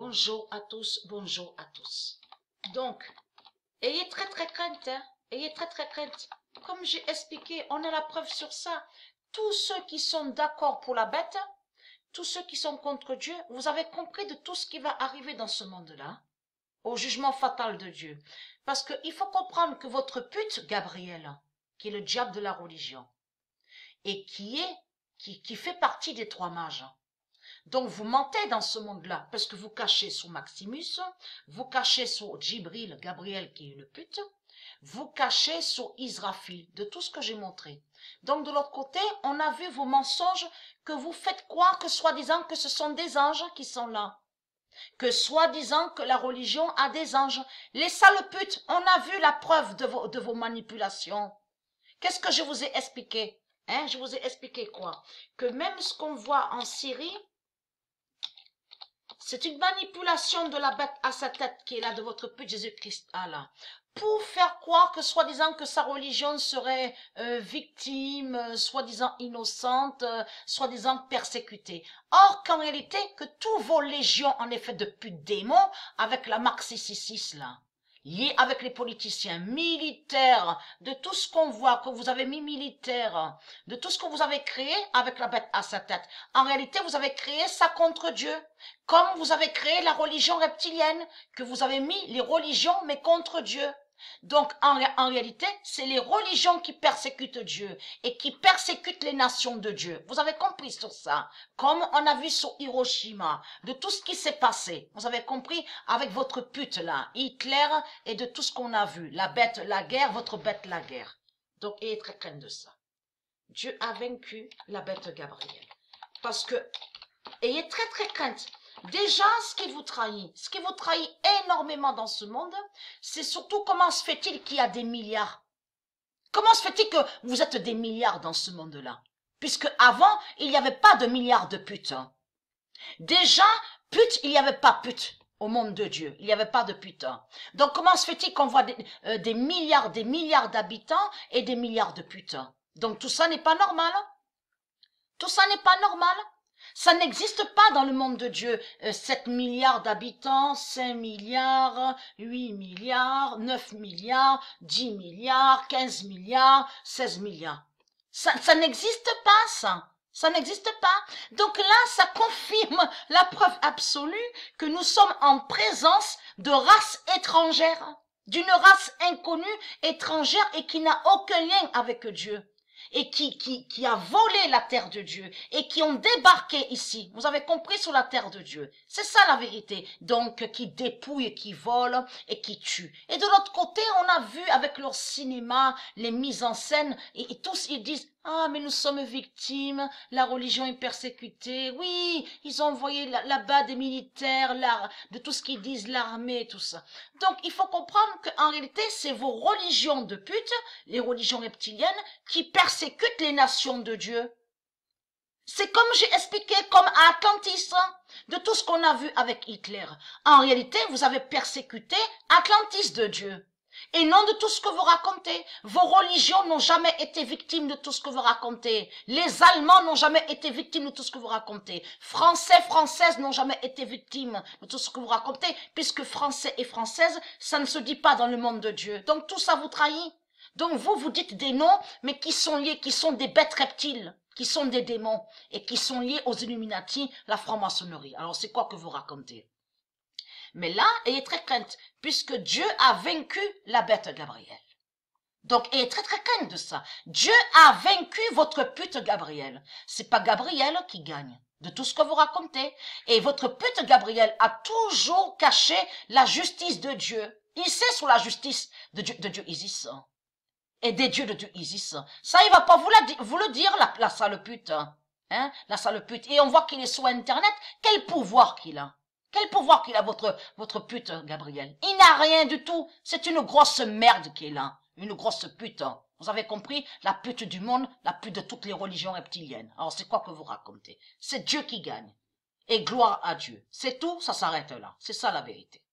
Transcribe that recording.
Bonjour à tous, bonjour à tous. Donc, ayez très crainte, hein? Ayez très crainte. Comme j'ai expliqué, on a la preuve sur ça. Tous ceux qui sont d'accord pour la bête, tous ceux qui sont contre Dieu, vous avez compris de tout ce qui va arriver dans ce monde-là, au jugement fatal de Dieu. Parce qu'il faut comprendre que votre pute, Gabriel, qui est le diable de la religion, et qui fait partie des trois mages. Donc vous mentez dans ce monde-là, parce que vous cachez sur Maximus, vous cachez sur Djibril, Gabriel qui est le pute, vous cachez sur Israfil, de tout ce que j'ai montré. Donc de l'autre côté, on a vu vos mensonges que vous faites croire que soi-disant que ce sont des anges qui sont là. Que soi-disant que la religion a des anges. Les sales putes, on a vu la preuve de vos manipulations. Qu'est-ce que je vous ai expliqué? Je vous ai expliqué quoi? Que même ce qu'on voit en Syrie, c'est une manipulation de la bête à sa tête qui est là, de votre pute Jésus-Christ, Allah, pour faire croire que soi-disant que sa religion serait victime, soi-disant innocente, soi-disant persécutée. Or qu'en réalité, que tous vos légions en effet de putes démons, avec la marque 666 là, lié avec les politiciens, militaires, de tout ce qu'on voit, que vous avez mis militaire, de tout ce que vous avez créé avec la bête à sa tête. En réalité, vous avez créé ça contre Dieu. Comme vous avez créé la religion reptilienne, que vous avez mis les religions, mais contre Dieu. Donc, en réalité, c'est les religions qui persécutent Dieu et qui persécutent les nations de Dieu. Vous avez compris sur ça? Comme on a vu sur Hiroshima, de tout ce qui s'est passé. Vous avez compris avec votre pute là, Hitler, et de tout ce qu'on a vu. La bête, la guerre, votre bête, la guerre. Donc, ayez très crainte de ça. Dieu a vaincu la bête Gabriel. Parce que, ayez très crainte. Déjà, ce qui vous trahit énormément dans ce monde, c'est surtout comment se fait-il qu'il y a des milliards? Comment se fait-il que vous êtes des milliards dans ce monde-là? Puisque avant, il n'y avait pas de milliards de putes. Déjà, pute, il n'y avait pas pute au monde de Dieu. Il n'y avait pas de pute. Donc, comment se fait-il qu'on voit des milliards d'habitants et des milliards de putes? Donc, tout ça n'est pas normal. Tout ça n'est pas normal. Ça n'existe pas dans le monde de Dieu. 7 milliards d'habitants, 5 milliards, 8 milliards, 9 milliards, 10 milliards, 15 milliards, 16 milliards. Ça n'existe pas, ça. Ça n'existe pas. Donc là, ça confirme la preuve absolue que nous sommes en présence de races étrangères, d'une race inconnue, étrangère et qui n'a aucun lien avec Dieu. Et qui a volé la terre de Dieu et qui ont débarqué ici. Vous avez compris, sur la terre de Dieu. C'est ça la vérité. Donc, qui dépouillent, qui volent et qui tuent. Et de l'autre côté, on a vu avec leur cinéma, les mises en scène, et tous ils disent, ah, mais nous sommes victimes, la religion est persécutée. Oui, ils ont envoyé là-bas des militaires, de tout ce qu'ils disent, l'armée, tout ça. Donc, il faut comprendre qu'en réalité, c'est vos religions de pute, les religions reptiliennes, qui persécutent les nations de Dieu. C'est comme j'ai expliqué, comme à Atlantis, de tout ce qu'on a vu avec Hitler. En réalité, vous avez persécuté Atlantis de Dieu. Et non de tout ce que vous racontez. Vos religions n'ont jamais été victimes de tout ce que vous racontez. Les Allemands n'ont jamais été victimes de tout ce que vous racontez. Français, Françaises n'ont jamais été victimes de tout ce que vous racontez, puisque Français et Françaises, ça ne se dit pas dans le monde de Dieu. Donc tout ça vous trahit. Donc vous dites des noms, mais qui sont liés, qui sont des bêtes reptiles, qui sont des démons, et qui sont liés aux Illuminati, la franc-maçonnerie. Alors c'est quoi que vous racontez? Mais là, ayez très crainte, puisque Dieu a vaincu la bête Gabriel. Donc, ayez très crainte de ça. Dieu a vaincu votre pute Gabriel. C'est pas Gabriel qui gagne de tout ce que vous racontez. Et votre pute Gabriel a toujours caché la justice de Dieu. Il sait sur la justice de Dieu Isis. Et des dieux de Dieu Isis. Ça, il va pas vous le dire, la sale pute. La sale pute. Et on voit qu'il est sur Internet. Quel pouvoir qu'il a? Quel pouvoir qu'il a, votre pute, Gabriel? Il n'a rien du tout. C'est une grosse merde qui est là. Une grosse pute. Vous avez compris? La pute du monde, la pute de toutes les religions reptiliennes. Alors, c'est quoi que vous racontez? C'est Dieu qui gagne. Et gloire à Dieu. C'est tout, ça s'arrête là. C'est ça la vérité.